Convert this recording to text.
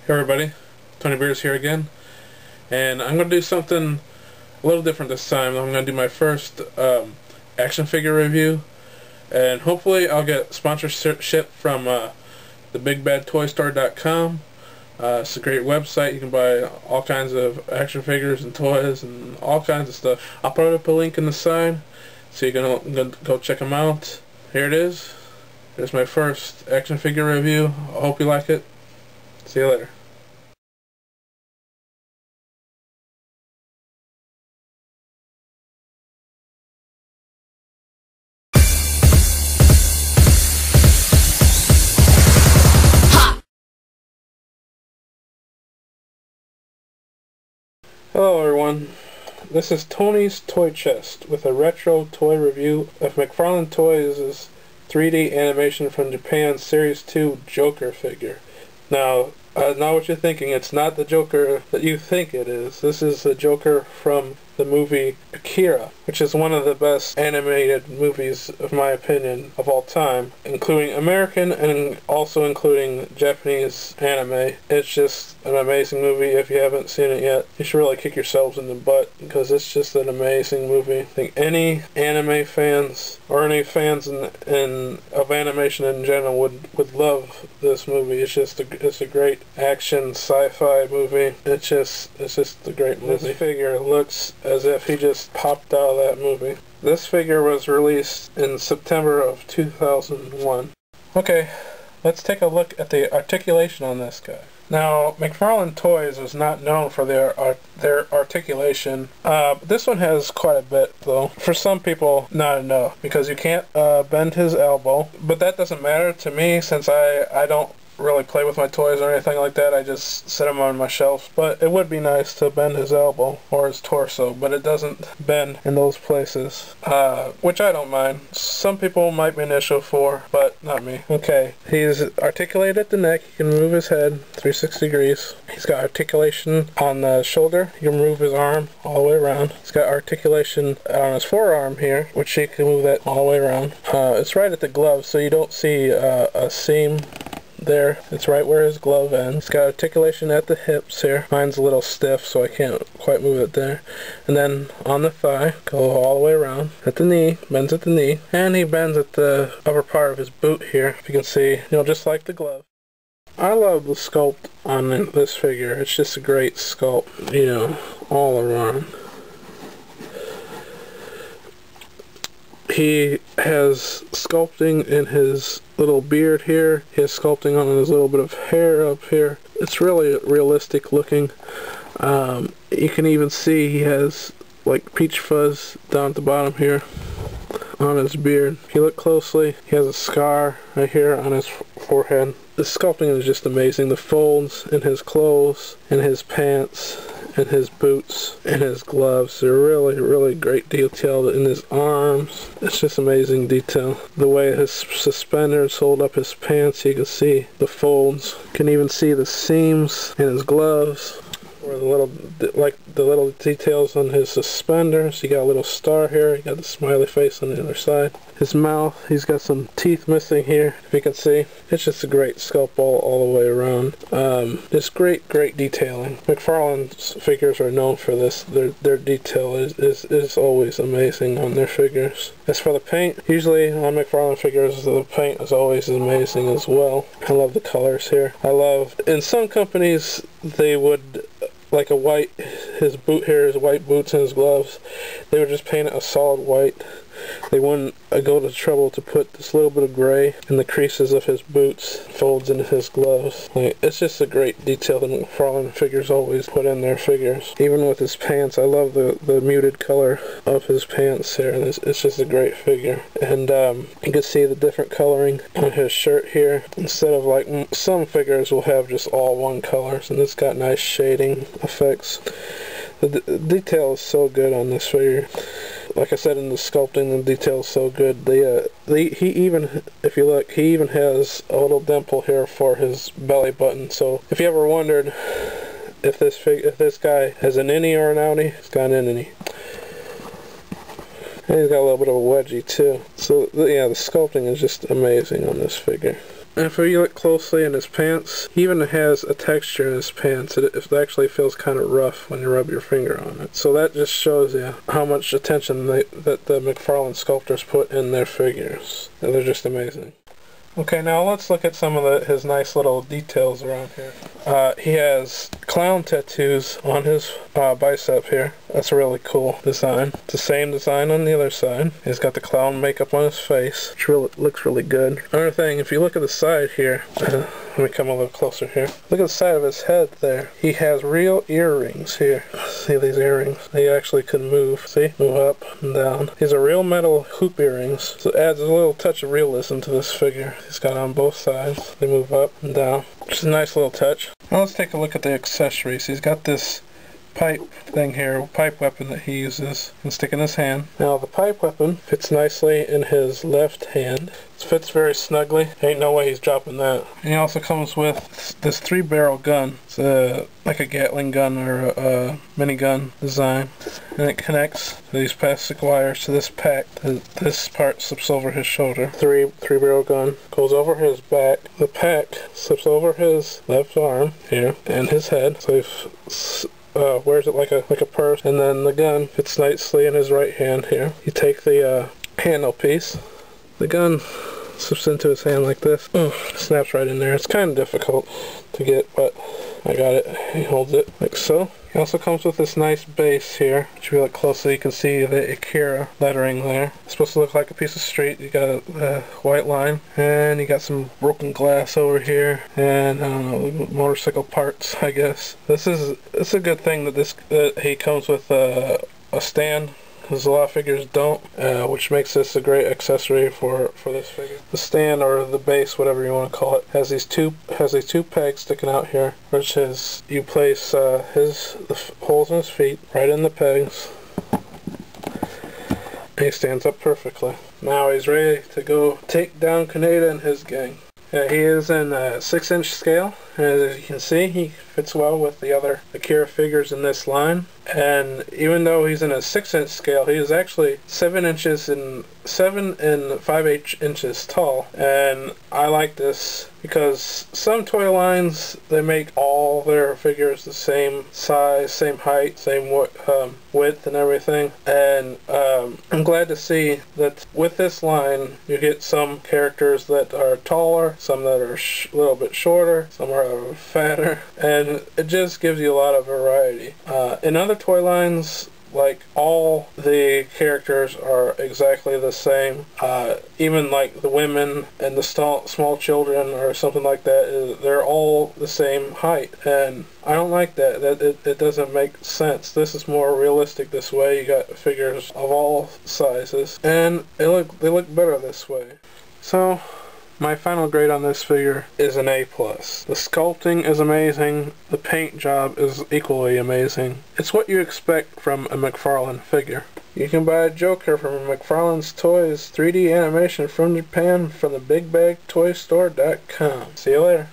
Hey everybody, Tony Beers here again, and I'm going to do something a little different this time. I'm going to do my first action figure review, and hopefully I'll get sponsorship from thebigbadtoystore.com. It's a great website. You can buy all kinds of action figures and toys and all kinds of stuff. I'll put up a link in the side so you can go check them out. Here it is. Here's my first action figure review. I hope you like it. See you later. Hello everyone, this is Tony's Toy Chest with a retro toy review of McFarlane Toys' 3D animation from Japan Series 2 Joker figure. Now, I know what you're thinking, it's not the Joker that you think it is. This is the Joker from the movie Akira, which is one of the best animated movies, of my opinion, of all time, including American and also including Japanese anime. It's just an amazing movie. If you haven't seen it yet, you should really kick yourselves in the butt, because it's just an amazing movie. I think any anime fans, or any fans of animation in general, would love this movie. It's a great action sci-fi movie. It's just a great movie. This figure looks as if he just popped out of that movie. This figure was released in September of 2001. Okay, let's take a look at the articulation on this guy. Now, McFarlane Toys is not known for their articulation. This one has quite a bit, though. For some people, not enough, because you can't bend his elbow. But that doesn't matter to me, since I don't really play with my toys or anything like that. I just set them on my shelf. But it would be nice to bend his elbow or his torso, but it doesn't bend in those places, which I don't mind. Some people might be an issue for, but not me. Okay, he's articulated at the neck. He can move his head 360 degrees. He's got articulation on the shoulder. He can move his arm all the way around. He's got articulation on his forearm here, which he can move that all the way around. It's right at the glove, so you don't see a seam there. It's right where his glove ends. It's got articulation at the hips here. Mine's a little stiff, so I can't quite move it there. And then on the thigh, go all the way around. At the knee, bends at the knee. And he bends at the upper part of his boot here. If you can see, just like the glove. I love the sculpt on this figure. It's just a great sculpt, all around. He has sculpting in his little beard here. He has sculpting on his little bit of hair up here. It's really realistic looking. You can even see he has like peach fuzz down at the bottom here on his beard. If you look closely, he has a scar right here on his forehead. The sculpting is just amazing. The folds in his clothes, in his pants, and his boots, and his gloves, they're really great detail. In his arms, it's just amazing detail. The way his suspenders hold up his pants, you can see the folds. You can even see the seams in his gloves, or the little details on his suspenders. You got a little star here. You got the smiley face on the other side. His mouth, he's got some teeth missing here, if you can see. It's just a great sculpt all the way around. It's great detailing. McFarlane's figures are known for this. Their detail is always amazing on their figures. As for the paint, usually on McFarlane figures, the paint is always amazing as well. I love the colors here. In some companies, they would, like his boot here, his white boots and his gloves, they would just paint it a solid white. They wouldn't go to trouble to put this little bit of gray in the creases of his boots, folds into his gloves. It's just a great detail that McFarlane figures always put in their figures. Even with his pants, I love the muted color of his pants here. It's just a great figure. And you can see the different coloring on his shirt here. Instead of like some figures will have just all one colors, and it's got nice shading effects. The detail is so good on this figure. Like I said, in the sculpting, the detail is so good. He even, if you look, he even has a little dimple here for his belly button. So if you ever wondered if this guy has an innie or an outie, he's got an innie. And he's got a little bit of a wedgie too. So yeah, the sculpting is just amazing on this figure. And if you look closely in his pants, he even has a texture in his pants. It actually feels kind of rough when you rub your finger on it. So that just shows you how much attention that the McFarlane sculptors put in their figures. And they're just amazing. Okay, now let's look at some of his nice little details around here. He has clown tattoos on his bicep here. That's a really cool design. It's the same design on the other side. He's got the clown makeup on his face, which looks really good. Another thing, if you look at the side here, let me come a little closer here. Look at the side of his head there. He has real earrings here. See these earrings? They actually can move. See? Move up and down. These are real metal hoop earrings. So it adds a little touch of realism to this figure. He's got on both sides. They move up and down. Which is a nice little touch. Now let's take a look at the accessories. He's got this pipe thing here, pipe weapon that he uses and stick in his hand. Now the pipe weapon fits nicely in his left hand. It fits very snugly. Ain't no way he's dropping that. And he also comes with this 3-barrel gun. It's like a Gatling gun or a minigun design. And it connects these plastic wires to this pack. This part slips over his shoulder. Three-barrel gun goes over his back. The pack slips over his left arm here and his head. So he's wears it like a purse, and then the gun fits nicely in his right hand here. You take the handle piece, the gun slips into his hand like this, snaps right in there. It's kind of difficult to get, but I got it. He holds it like so. He also comes with this nice base here. If you look closely, you can see the Akiria lettering there. It's supposed to look like a piece of street. You got a white line, and you got some broken glass over here, and I don't know, motorcycle parts, I guess. It's a good thing that he comes with a stand, because a lot of figures don't, which makes this a great accessory for this figure. The stand, or the base, whatever you want to call it, has these two pegs sticking out here, which is you place the holes in his feet right in the pegs, and he stands up perfectly. Now he's ready to go take down Kaneda and his gang. He is in a 6-inch scale, and as you can see, he fits well with the other Akiria figures in this line. And even though he's in a 6-inch scale, he is actually 7 and 5/8 inches tall. And I like this because some toy lines, they make all their figures the same size, same height, same width and everything. And I'm glad to see that with this line, you get some characters that are taller, some that are a little bit shorter, some are fatter, and it just gives you a lot of variety. In other toy lines, like, all the characters are exactly the same. Even like the women and the small children or something like that, they're all the same height. And I don't like that. It doesn't make sense. This is more realistic this way. You got figures of all sizes, and they look better this way. So my final grade on this figure is an A+. The sculpting is amazing. The paint job is equally amazing. It's what you expect from a McFarlane figure. You can buy a Joker from McFarlane's Toys 3D animation from Japan from the BigBagToyStore.com. See you later.